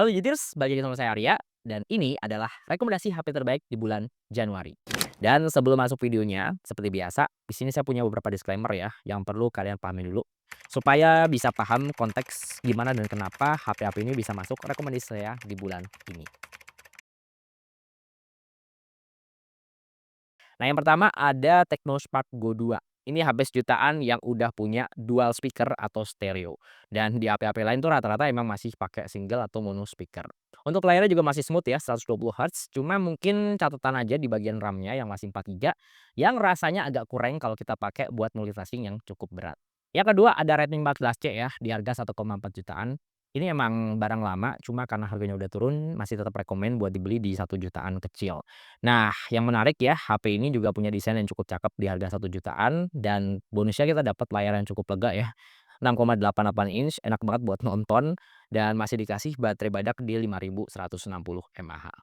Halo Jitirs, balik lagi sama saya Arya, dan ini adalah rekomendasi HP terbaik di bulan Januari. Dan sebelum masuk videonya, seperti biasa, di sini saya punya beberapa disclaimer ya, yang perlu kalian pahami dulu. Supaya bisa paham konteks gimana dan kenapa HP-HP ini bisa masuk rekomendasi saya di bulan ini. Nah, yang pertama ada Tecnospark Go 2. Ini HP sejutaan yang udah punya dual speaker atau stereo. Dan di HP-HP lain tuh rata-rata emang masih pakai single atau mono speaker. Untuk layarnya juga masih smooth ya, 120 Hz. Cuma mungkin catatan aja di bagian RAM-nya yang masih 4 GB, yang rasanya agak kurang kalau kita pakai buat multitasking yang cukup berat. Yang kedua ada Redmi 14C ya, di harga 1,4 jutaan. Ini emang barang lama, cuma karena harganya udah turun, masih tetap rekomen buat dibeli di 1 jutaan kecil. Nah, yang menarik ya, HP ini juga punya desain yang cukup cakep di harga 1 jutaan dan bonusnya kita dapat layar yang cukup lega ya. 6,88 inch, enak banget buat nonton dan masih dikasih baterai badak di 5160 mAh.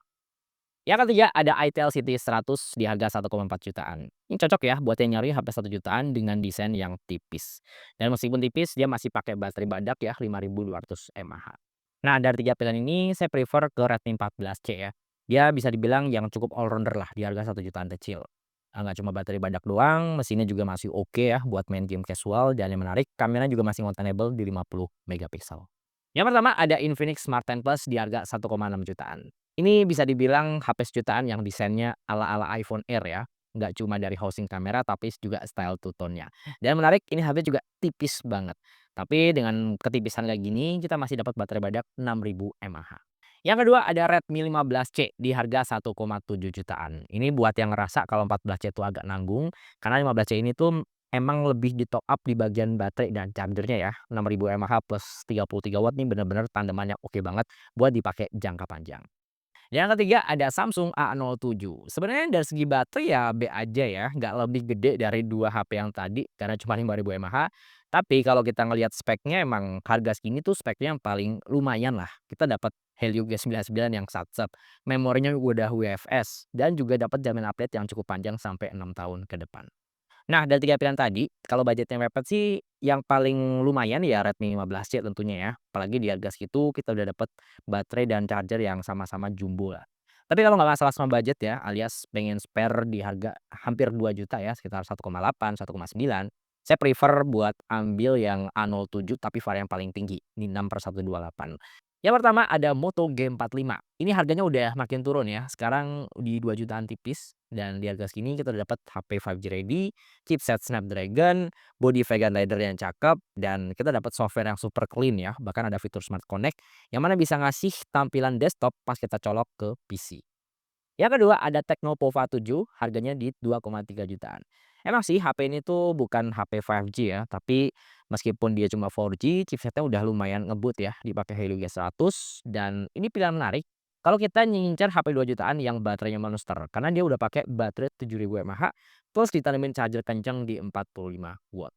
Yang ketiga ada Itel City 100 di harga 1,4 jutaan. Ini cocok ya buat yang nyari HP 1 jutaan dengan desain yang tipis. Dan meskipun tipis, dia masih pakai baterai badak ya 5200 mAh. Nah, dari 3 pilihan ini saya prefer ke Redmi 14C ya. Dia bisa dibilang yang cukup all rounder lah di harga 1 jutaan kecil. Nggak cuma baterai badak doang, mesinnya juga masih oke ya buat main game casual dan yang menarik kameranya juga masih containable di 50 megapiksel. Yang pertama ada Infinix Smart 10 Plus di harga 1,6 jutaan. Ini bisa dibilang HP sejutaan yang desainnya ala-ala iPhone Air ya. Nggak cuma dari housing kamera tapi juga style two tone-nya. Dan menarik ini HP juga tipis banget. Tapi dengan ketipisan kayak gini kita masih dapat baterai badak 6000 mAh. Yang kedua ada Redmi 15C di harga 1,7 jutaan. Ini buat yang ngerasa kalau 14C itu agak nanggung karena 15C ini tuh emang lebih di top up di bagian baterai dan chargernya ya. 6000 mAh plus 33 watt nih bener-bener tandemannya oke banget buat dipakai jangka panjang. Yang ketiga ada Samsung A07. Sebenarnya dari segi baterai ya B aja ya, nggak lebih gede dari 2 HP yang tadi karena cuma 5000 mAh. Tapi kalau kita ngelihat speknya emang harga segini tuh speknya yang paling lumayan lah. Kita dapat Helio G99 yang satsep, memorinya udah UFS dan juga dapat jaminan update yang cukup panjang sampai 6 tahun ke depan. Nah, dari 3 pilihan tadi, kalau budgetnya mepet sih yang paling lumayan ya Redmi 15C tentunya ya. Apalagi di harga segitu kita udah dapet baterai dan charger yang sama-sama jumbo lah. Tapi kalau nggak masalah sama budget ya, alias pengen spare di harga hampir 2 juta ya, sekitar 1,8, 1,9, saya prefer buat ambil yang A07 tapi varian paling tinggi, di 6/128. Yang pertama ada Moto G45. Ini harganya udah makin turun ya, sekarang di 2 jutaan tipis dan di harga segini kita udah dapat HP 5G ready, chipset Snapdragon, body vegan leather yang cakep, dan kita dapat software yang super clean ya, bahkan ada fitur Smart Connect yang mana bisa ngasih tampilan desktop pas kita colok ke PC. Yang kedua ada Tecno Pova 7, harganya di 2,3 jutaan. Emang sih HP ini tuh bukan HP 5G ya, tapi meskipun dia cuma 4G, chipsetnya udah lumayan ngebut ya, dipakai Helio G100 dan ini pilihan menarik kalau kita ngincer HP 2 jutaan yang baterainya monster, karena dia udah pakai baterai 7000 mAh plus ditanemin charger kenceng di 45 watt.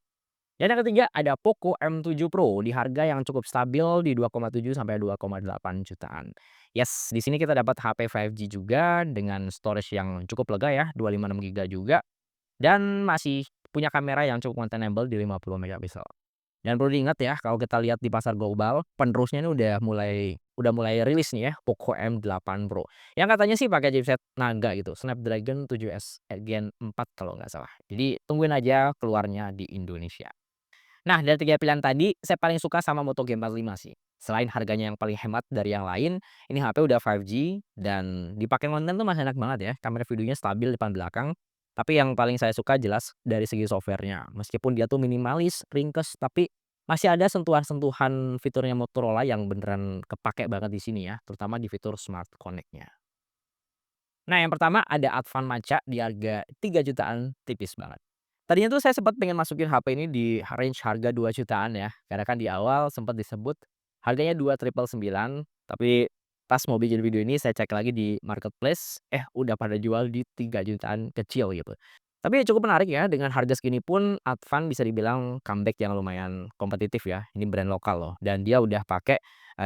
Dan yang ketiga ada Poco M7 Pro di harga yang cukup stabil di 2,7 sampai 2,8 jutaan. Yes, di sini kita dapat HP 5G juga dengan storage yang cukup lega ya, 256 GB juga dan masih punya kamera yang cukup containable di 50 megapiksel. Dan perlu diingat ya, kalau kita lihat di pasar global, penerusnya ini udah mulai rilis nih ya, Poco M8 Pro. Yang katanya sih pakai chipset Naga gitu, Snapdragon 7S Gen 4 kalau nggak salah. Jadi tungguin aja keluarnya di Indonesia. Nah, dari 3 pilihan tadi, saya paling suka sama Moto G45 sih. Selain harganya yang paling hemat dari yang lain, ini HP udah 5G dan dipakai konten tuh masih enak banget ya. Kamera videonya stabil depan belakang. Tapi yang paling saya suka jelas dari segi software-nya. Meskipun dia tuh minimalis, ringkes, tapi masih ada sentuhan-sentuhan fiturnya Motorola yang beneran kepake banget di sini ya, terutama di fitur Smart Connect-nya. Nah, yang pertama ada Advan Maca di harga 3 jutaan, tipis banget. Tadinya tuh saya sempat pengen masukin HP ini di range harga 2 jutaan ya, karena kan di awal sempat disebut harganya 2.999.000, tapi pas mau bikin video ini saya cek lagi di marketplace, udah pada jual di 3 jutaan kecil gitu. Tapi cukup menarik ya, dengan harga segini pun Advan bisa dibilang comeback yang lumayan kompetitif ya, ini brand lokal loh, dan dia udah pakai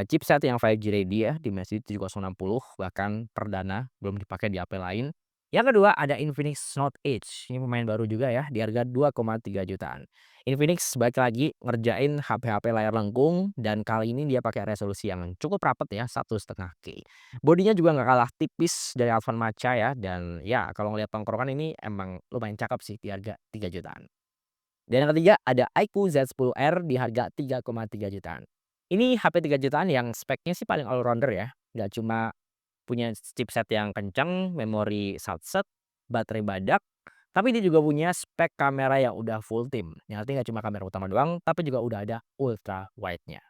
chipset yang 5G ready ya, Dimensity 7060 bahkan perdana, belum dipakai di HP lain. Yang kedua ada Infinix Note Edge, ini pemain baru juga ya di harga 2,3 jutaan. Infinix balik lagi ngerjain HP-HP layar lengkung dan kali ini dia pakai resolusi yang cukup rapet ya 1,5K. Bodinya juga nggak kalah tipis dari Alphard Matcha ya dan ya kalau ngelihat tongkrongan ini emang lumayan cakep sih di harga 3 jutaan. Dan yang ketiga ada iQOO Z10R di harga 3,3 jutaan. Ini HP 3 jutaan yang speknya sih paling all rounder ya, nggak cuma punya chipset yang kencang, memori SATA, baterai badak, tapi dia juga punya spek kamera yang udah full tim. Yang artinya nggak cuma kamera utama doang, tapi juga udah ada ultra wide-nya.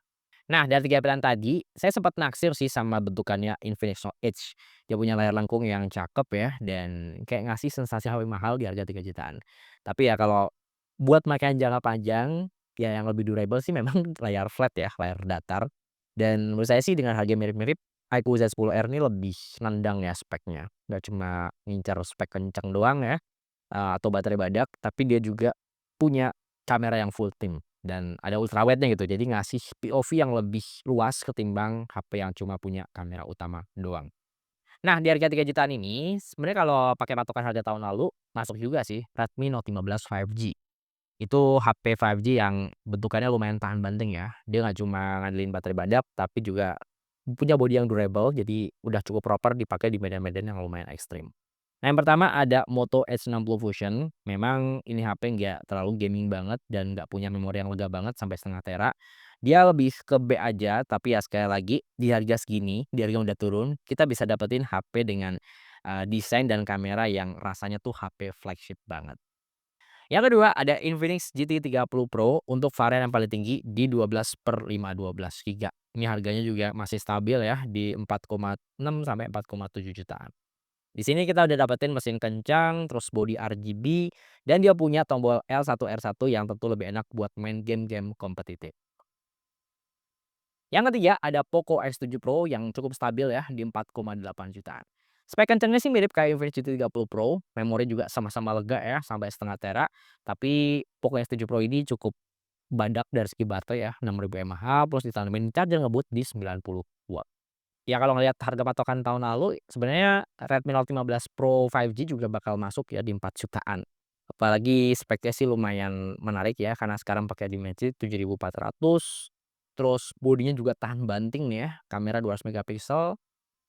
Nah, dari 3 pilihan tadi, saya sempat naksir sih sama bentukannya Infinix Note Edge. Dia punya layar lengkung yang cakep ya, dan kayak ngasih sensasi HP mahal di harga 3 jutaan. Tapi ya kalau buat makanya jangka panjang, ya yang lebih durable sih memang layar flat ya, layar datar. Dan menurut saya sih dengan harga mirip-mirip, iQOO Z10R ini lebih nendang ya speknya. Nggak cuma ngincar spek kenceng doang ya, atau baterai badak, tapi dia juga punya kamera yang full tim dan ada ultrawide-nya gitu. Jadi ngasih POV yang lebih luas ketimbang HP yang cuma punya kamera utama doang. Nah, di harga 3 jutaan ini sebenarnya kalau pakai patokan harga tahun lalu masuk juga sih Redmi Note 15 5G. Itu HP 5G yang bentukannya lumayan tahan banting ya. Dia nggak cuma ngandelin baterai badak tapi juga punya body yang durable, jadi udah cukup proper dipakai di medan-medan yang lumayan ekstrim. Nah, yang pertama ada Moto H60 Fusion. Memang ini HP nggak terlalu gaming banget dan nggak punya memori yang lega banget sampai 0,5 tera. Dia lebih ke B aja, tapi ya sekali lagi di harga segini, di harga yang udah turun, kita bisa dapetin HP dengan, desain dan kamera yang rasanya tuh HP flagship banget. Yang kedua ada Infinix GT30 Pro untuk varian yang paling tinggi di 12/512 GB. Ini harganya juga masih stabil ya di 4,6 sampai 4,7 jutaan. Di sini kita udah dapetin mesin kencang, terus body RGB, dan dia punya tombol L1 R1 yang tentu lebih enak buat main game-game kompetitif. Yang ketiga ada Poco X7 Pro yang cukup stabil ya di 4,8 jutaan. Spek kencangnya sih mirip kayak Infinix GT30 Pro, memori juga sama-sama lega ya sampai 0,5 tera, tapi Poco X7 Pro ini cukup badak dari segi baterai ya, 6.000 mAh plus ditanemin charger ngebut di 90 watt. Ya kalau ngelihat harga patokan tahun lalu sebenarnya Redmi Note 15 Pro 5G juga bakal masuk ya di 4 jutaan. Apalagi speknya sih lumayan menarik ya karena sekarang pakai Dimensity 7400, terus bodinya juga tahan banting nih ya, kamera 12 megapiksel.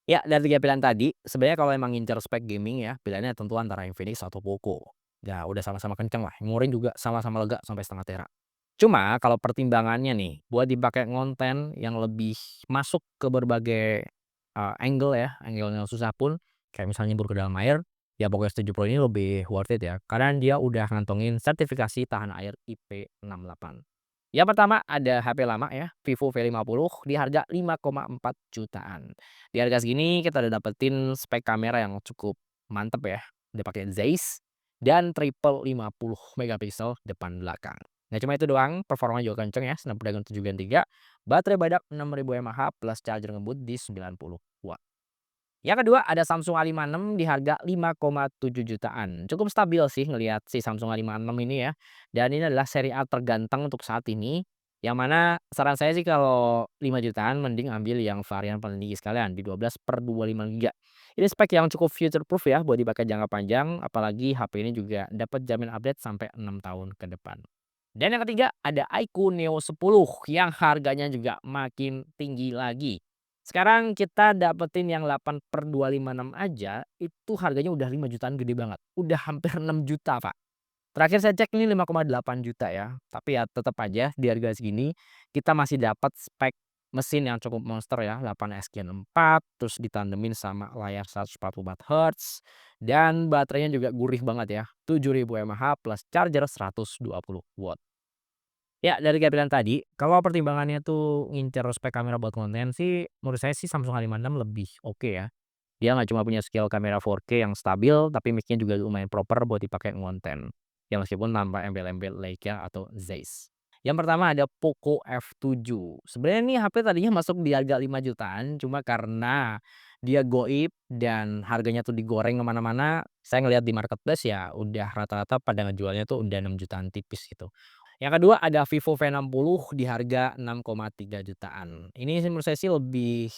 Ya dari 3 pilihan tadi sebenarnya kalau emang ngincer spek gaming ya pilihannya tentu antara Infinix atau Poco. Ya udah sama-sama kenceng lah, memori juga sama-sama lega sampai 0,5 tera. Cuma kalau pertimbangannya nih, buat dipakai ngonten yang lebih masuk ke berbagai, angle ya, angle yang susah pun, kayak misalnya nyebur ke dalam air, ya Poco X7 Pro ini lebih worth it ya, karena dia udah ngantongin sertifikasi tahan air IP68. Yang pertama ada HP lama ya, Vivo V50 di harga 5,4 jutaan. Di harga segini kita udah dapetin spek kamera yang cukup mantep ya, udah pakai Zeiss dan triple 50 megapiksel depan belakang. Nggak cuma itu doang, performanya juga kenceng ya, Snapdragon 7 Gen 3, baterai badak 6.000 mAh plus charger ngebut di 90 watt. Yang kedua ada Samsung A56 di harga 5,7 jutaan. Cukup stabil sih ngelihat si Samsung A56 ini ya. Dan ini adalah seri A terganteng untuk saat ini. Yang mana saran saya sih kalau 5 jutaan mending ambil yang varian paling tinggi sekalian di 12/25 GB. Ini spek yang cukup future proof ya buat dipakai jangka panjang. Apalagi HP ini juga dapat jamin update sampai 6 tahun ke depan. Dan yang ketiga ada iQOO Neo 10 yang harganya juga makin tinggi lagi. Sekarang kita dapetin yang 8/256 aja, itu harganya udah 5 jutaan gede banget. Udah hampir 6 juta, Pak. Terakhir saya cek ini 5,8 juta ya. Tapi ya tetap aja di harga segini kita masih dapat spek mesin yang cukup monster ya, 8 S Gen 4, terus ditandemin sama layar 144 Hz dan baterainya juga gurih banget ya, 7.000 mAh plus charger 120 watt. Ya, dari tampilan tadi, kalau pertimbangannya tuh ngincer spek kamera buat konten sih, menurut saya sih Samsung A56 lebih oke ya. Dia nggak cuma punya skill kamera 4K yang stabil, tapi mic-nya juga lumayan proper buat dipakai ngonten. Ya meskipun tanpa embel-embel Leica atau Zeiss. Yang pertama ada Poco F7. Sebenarnya nih HP tadinya masuk di harga 5 jutaan, cuma karena dia goib dan harganya tuh digoreng kemana mana saya ngelihat di marketplace ya udah rata-rata pada ngejualnya tuh udah 6 jutaan tipis gitu. Yang kedua ada Vivo V60 di harga 6,3 jutaan. Ini sih menurut saya sih lebih,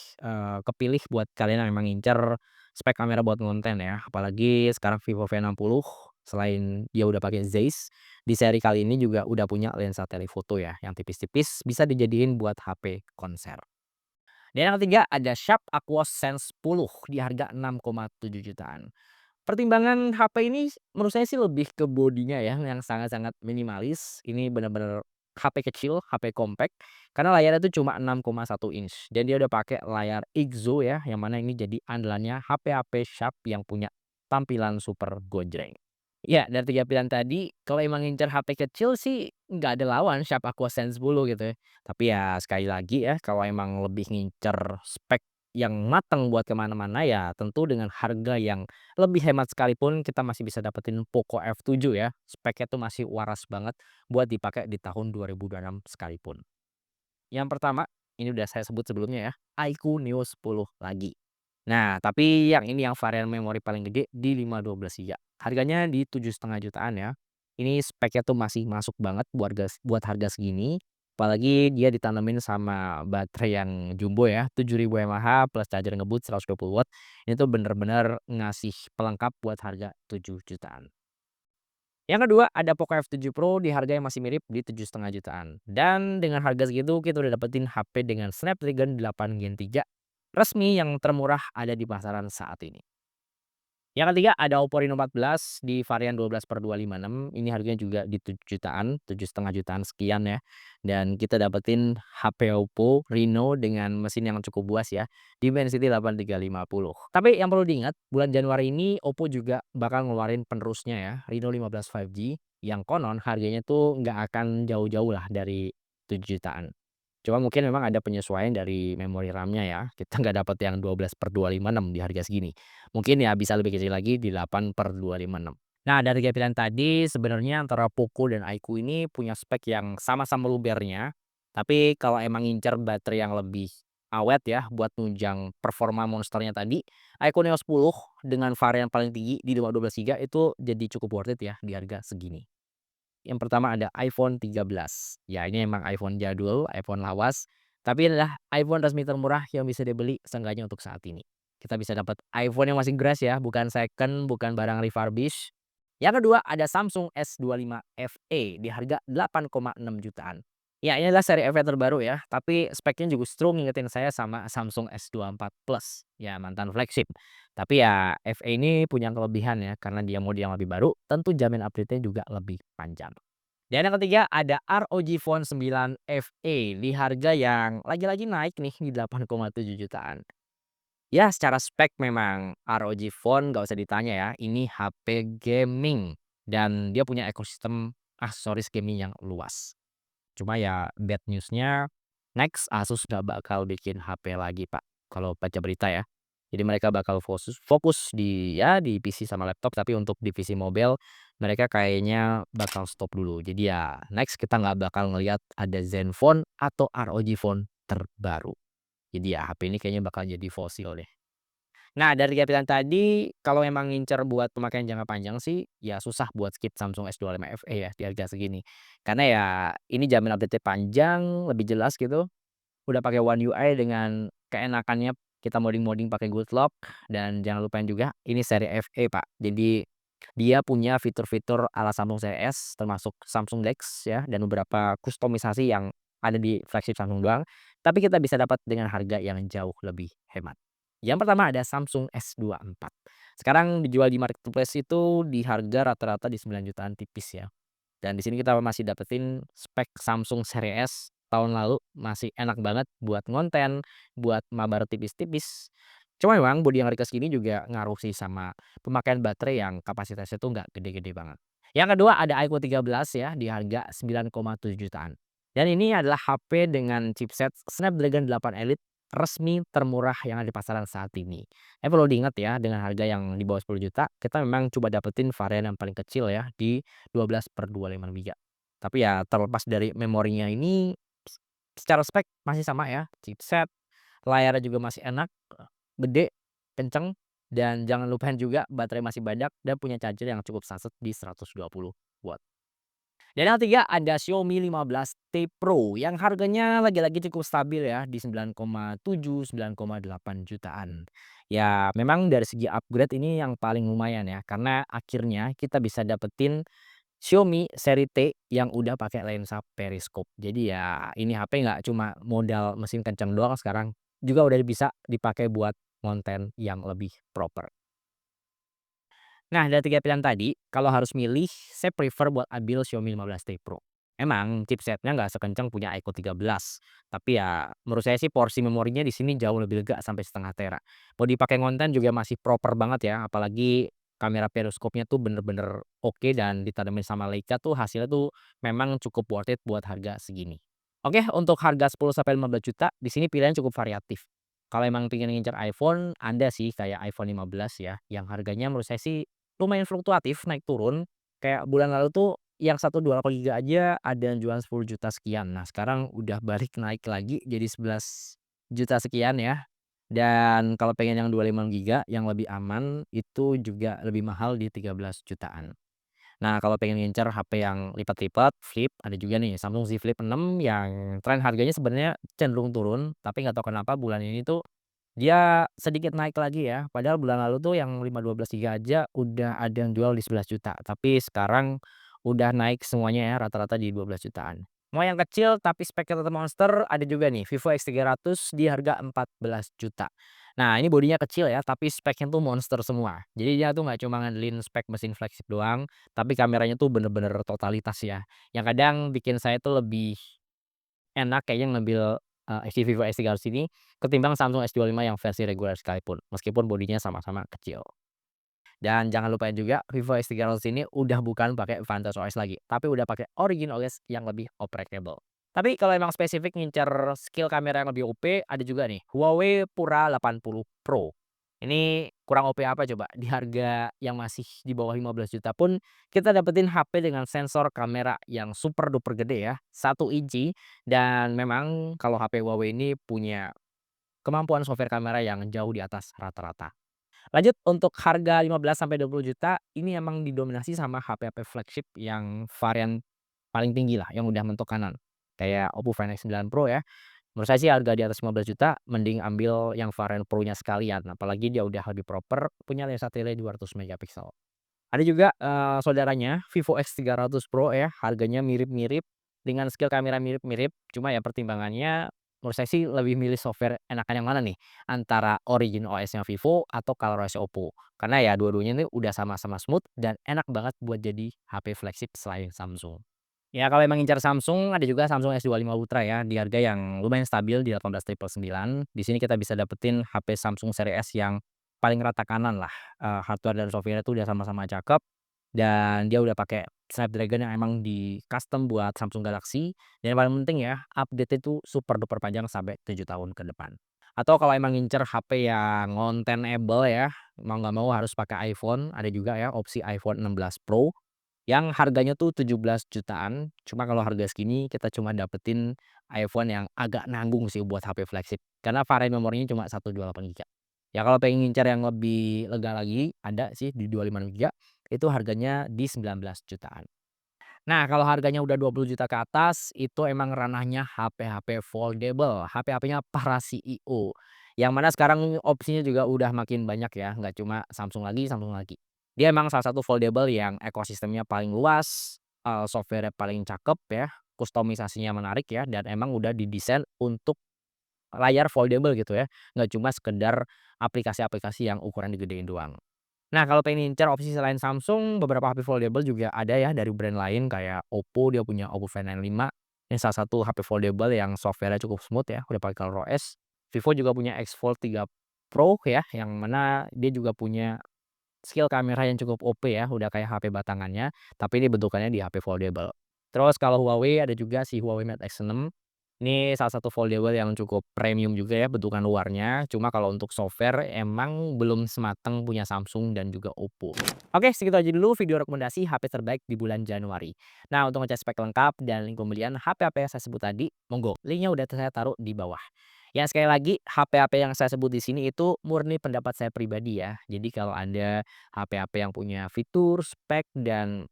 kepilih buat kalian yang memang ngincer spek kamera buat konten ya, apalagi sekarang Vivo V60 selain dia udah pakai Zeiss, di seri kali ini juga udah punya lensa telefoto ya, yang tipis-tipis bisa dijadiin buat HP konser. Dan yang ketiga ada Sharp Aquos Sense 10 di harga 6,7 jutaan. Pertimbangan HP ini menurut saya sih lebih ke bodinya ya, yang sangat-sangat minimalis. Ini benar-benar HP kecil, HP compact, karena layarnya itu cuma 6,1 inch dan dia udah pakai layar IGZO ya, yang mana ini jadi andalannya HP-HP Sharp yang punya tampilan super gojreng. Ya, dari 3 pilihan tadi, kalau emang ngincer HP kecil sih nggak ada lawan Sharp Aquasense 10 gitu ya. Tapi ya sekali lagi ya, kalau emang lebih ngincer spek yang mateng buat kemana mana ya tentu dengan harga yang lebih hemat sekalipun kita masih bisa dapetin Poco F7 ya. Speknya tuh masih waras banget buat dipakai di tahun 2026 sekalipun. Yang pertama, ini udah saya sebut sebelumnya ya, iQOO Neo 10 lagi. Nah, tapi yang ini yang varian memori paling gede di 512 GB. Harganya di 7,5 jutaan ya. Ini speknya tuh masih masuk banget buat harga segini. Apalagi dia ditanemin sama baterai yang jumbo ya, 7000 mAh plus charger ngebut 120 watt. Ini tuh bener-bener ngasih pelengkap buat harga 7 jutaan. Yang kedua ada Poco F7 Pro di harga yang masih mirip di 7,5 jutaan. Dan dengan harga segitu kita udah dapetin HP dengan Snapdragon 8 Gen 3 resmi yang termurah ada di pasaran saat ini. Yang ketiga ada Oppo Reno 14 di varian 12/256, ini harganya juga di 7 jutaan, 7,5 jutaan sekian ya. Dan kita dapetin HP Oppo Reno dengan mesin yang cukup buas ya, Dimensity 8350. Tapi yang perlu diingat, bulan Januari ini Oppo juga bakal ngeluarin penerusnya ya, Reno 15 5G yang konon harganya tuh nggak akan jauh-jauh lah dari 7 jutaan. Cuma mungkin memang ada penyesuaian dari memori RAM-nya ya, kita nggak dapat yang 12/256 di harga segini. Mungkin ya bisa lebih kecil lagi di 8/256. Nah, dari 3 pilihan tadi sebenarnya antara Poco dan iQOO ini punya spek yang sama-sama lubernya, tapi kalau emang ngincer baterai yang lebih awet ya buat nunjang performa monsternya tadi, iQOO Neo 10 dengan varian paling tinggi di 512 GB itu jadi cukup worth it ya di harga segini. Yang pertama ada iPhone 13. Ya ini emang iPhone jadul, iPhone lawas, tapi adalah iPhone resmi termurah yang bisa dibeli seenggaknya untuk saat ini. Kita bisa dapat iPhone yang masih grass ya, bukan second, bukan barang refurbish. Yang kedua ada Samsung S25 FE di harga 8,6 jutaan. Ya ini adalah seri FE terbaru ya, tapi speknya justru ngingetin saya sama Samsung S24 Plus, ya mantan flagship. Tapi ya FE ini punya kelebihan ya, karena dia mode yang lebih baru, tentu jamin update-nya juga lebih panjang. Dan yang ketiga ada ROG Phone 9 FE di harga yang lagi-lagi naik nih di 8,7 jutaan. Ya secara spek memang ROG Phone nggak usah ditanya ya, ini HP gaming dan dia punya ekosistem aksesoris gaming yang luas. Cuma ya bad news-nya, next Asus nggak bakal bikin HP lagi, Pak, kalau baca berita ya. Jadi mereka bakal fokus di ya di PC sama laptop, tapi untuk divisi mobile mereka kayaknya bakal stop dulu. Jadi ya next kita nggak bakal ngelihat ada Zenfone atau ROG Phone terbaru. Jadi ya HP ini kayaknya bakal jadi fosil deh. Nah, dari 3 pilihan tadi, kalau emang ngincer buat pemakaian jangka panjang sih, ya susah buat skip Samsung S25 FE ya di harga segini. Karena ya ini jamin update-nya panjang, lebih jelas gitu, udah pakai One UI dengan keenakannya kita modding-modding pakai Good Lock, dan jangan lupain juga ini seri FE, Pak. Jadi dia punya fitur-fitur ala Samsung Series S termasuk Samsung DeX ya dan beberapa kustomisasi yang ada di flagship Samsung doang, tapi kita bisa dapat dengan harga yang jauh lebih hemat. Yang pertama ada Samsung S24. Sekarang dijual di marketplace itu di harga rata-rata di 9 jutaan tipis ya. Dan di sini kita masih dapetin spek Samsung Series S tahun lalu, masih enak banget buat ngonten, buat mabar tipis-tipis. Cuma memang bodi yang harga segini juga ngaruh sih sama pemakaian baterai yang kapasitasnya tuh nggak gede-gede banget. Yang kedua ada iQOO 13 ya di harga 9,7 jutaan. Dan ini adalah HP dengan chipset Snapdragon 8 Elite resmi termurah yang ada di pasaran saat ini. Perlu diingat ya dengan harga yang di bawah 10 juta, kita memang coba dapetin varian yang paling kecil ya di 12/256 GB. Tapi ya terlepas dari memorinya ini, secara spek masih sama ya, chipset, layarnya juga masih enak, gede, kenceng, dan jangan lupain juga baterai masih banyak dan punya charger yang cukup saset di 120 watt. Dan yang ketiga ada Xiaomi 15T Pro yang harganya lagi-lagi cukup stabil ya di 9,7, 9,8 jutaan. Ya memang dari segi upgrade ini yang paling lumayan ya, karena akhirnya kita bisa dapetin Xiaomi seri T yang udah pakai lensa periskop. Jadi ya ini HP nggak cuma modal mesin kenceng doang sekarang, juga udah bisa dipakai buat konten yang lebih proper. Nah, dari 3 pilihan tadi, kalau harus milih, saya prefer buat ambil Xiaomi 15T Pro. Emang chipsetnya nggak sekencang punya iQOO 13, tapi ya menurut saya sih porsi memorinya di sini jauh lebih lega sampai setengah tera. Mau dipakai konten juga masih proper banget ya, apalagi kamera periskopnya tuh bener-bener oke dan ditanemin sama Leica tuh hasilnya tuh memang cukup worth it buat harga segini. Oke, untuk harga 10 sampai 15 juta di sini pilihannya cukup variatif. Kalau emang pengen ngincer iPhone, ada sih kayak iPhone 15 ya, yang harganya menurut saya sih lumayan fluktuatif, naik turun. Kayak bulan lalu tuh yang 128 GB aja ada yang jualan 10 juta sekian. Nah, sekarang udah balik naik lagi jadi 11 juta sekian ya. Dan kalau pengen yang 25 GB yang lebih aman, itu juga lebih mahal di 13 jutaan. Nah, kalau pengen ngincer HP yang lipat-lipat, flip, ada juga nih Samsung Z Flip 6 yang tren harganya sebenarnya cenderung turun, tapi nggak tahu kenapa bulan ini tuh dia sedikit naik lagi ya, padahal bulan lalu tuh yang 512 GB aja udah ada yang jual di 11 juta, tapi sekarang udah naik semuanya ya rata-rata di 12 jutaan. Mau yang kecil tapi speknya tetap monster, ada juga nih Vivo X300 di harga 14 juta. Nah, ini bodinya kecil ya, tapi speknya tuh monster semua. Jadi dia tuh nggak cuma ngandelin spek mesin flagship doang, tapi kameranya tuh bener-bener totalitas ya. Yang kadang bikin saya tuh lebih enak kayaknya ngambil, si Vivo X300 ini ketimbang Samsung S25 yang versi reguler sekalipun, meskipun bodinya sama-sama kecil. Dan jangan lupain juga Vivo X300 ini udah bukan pakai VantageOS lagi, tapi udah pakai OriginOS yang lebih operatable. Tapi kalau emang spesifik ngincer skill kamera yang lebih OP, ada juga nih Huawei Pura 80 Pro. Ini kurang OP apa coba? Di harga yang masih di bawah 15 juta pun kita dapetin HP dengan sensor kamera yang super duper gede ya, 1 inci, dan memang kalau HP Huawei ini punya kemampuan software kamera yang jauh di atas rata-rata. Lanjut untuk harga 15 sampai 20 juta ini emang didominasi sama HP-HP flagship yang varian paling tinggi lah, yang udah mentok kanan. Kayak Oppo Find X9 Pro ya. Menurut saya sih harga di atas 15 juta mending ambil yang varian Pro-nya sekalian, apalagi dia udah lebih proper, punya lensa tele 200 megapiksel. Ada juga, saudaranya Vivo X300 Pro ya, harganya mirip-mirip, dengan skill kamera mirip-mirip, cuma ya pertimbangannya menurut saya sih lebih milih software enakan yang mana nih, antara OriginOS-nya Vivo atau ColorOS-nya Oppo. Karena ya dua-duanya ini udah sama-sama smooth dan enak banget buat jadi HP flagship selain Samsung. Ya kalau emang ngincar Samsung, ada juga Samsung S25 Ultra ya, di harga yang lumayan stabil di 18.999. Di sini kita bisa dapetin HP Samsung Seri S yang paling rata kanan lah, hardware dan software itu udah sama-sama cakep, dan dia udah pakai Snapdragon yang emang di-custom buat Samsung Galaxy, dan yang paling penting ya, update itu super duper panjang sampai 7 tahun ke depan. Atau kalau emang ngincer HP yang ngontenable ya, mau nggak mau harus pakai iPhone, ada juga ya opsi iPhone 16 Pro yang harganya tuh 17 jutaan, cuma kalau harga segini kita cuma dapetin iPhone yang agak nanggung sih buat HP flagship, karena varian memorinya cuma 128 GB. Ya kalau pengen ngincar yang lebih lega lagi, ada sih di 25 GB, itu harganya di 19 jutaan. Nah, kalau harganya udah 20 juta ke atas, itu emang ranahnya HP-HP foldable, HP-HP-nya para CEO. Yang mana sekarang opsinya juga udah makin banyak ya, nggak cuma Samsung lagi Samsung lagi. Dia emang salah satu foldable yang ekosistemnya paling luas, software-nya paling cakep ya, kustomisasinya menarik ya, dan emang udah didesain untuk layar foldable gitu ya, nggak cuma sekedar aplikasi-aplikasi yang ukuran digedein doang. Nah, kalau pengen ngincer opsi selain Samsung, beberapa HP foldable juga ada ya dari brand lain kayak Oppo, dia punya Oppo Find N5, ini salah satu HP foldable yang software-nya cukup smooth ya, udah pakai ColorOS. Vivo juga punya X Fold 3 Pro ya, yang mana dia juga punya skill kamera yang cukup OP ya, udah kayak HP batangannya, tapi ini bentukannya di HP foldable. Terus kalau Huawei ada juga si Huawei Mate X6. Ini salah satu foldable yang cukup premium juga ya bentukan luarnya, cuma kalau untuk software emang belum semateng punya Samsung dan juga Oppo. Oke, segitu aja dulu video rekomendasi HP terbaik di bulan Januari. Nah, untuk ngecek spek lengkap dan link pembelian HP-HP yang saya sebut tadi, monggo linknya udah saya taruh di bawah. Yang sekali lagi, HP-HP yang saya sebut di sini itu murni pendapat saya pribadi ya. Jadi kalau Anda HP-HP yang punya fitur, spek, dan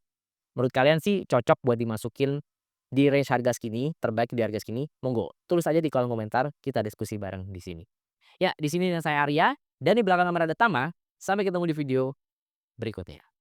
menurut kalian sih cocok buat dimasukin di range harga segini, terbaik di harga segini, monggo tulis aja di kolom komentar, kita diskusi bareng di sini. Ya, di sini dengan saya Arya, dan di belakang kamera ada Tama, sampai ketemu di video berikutnya.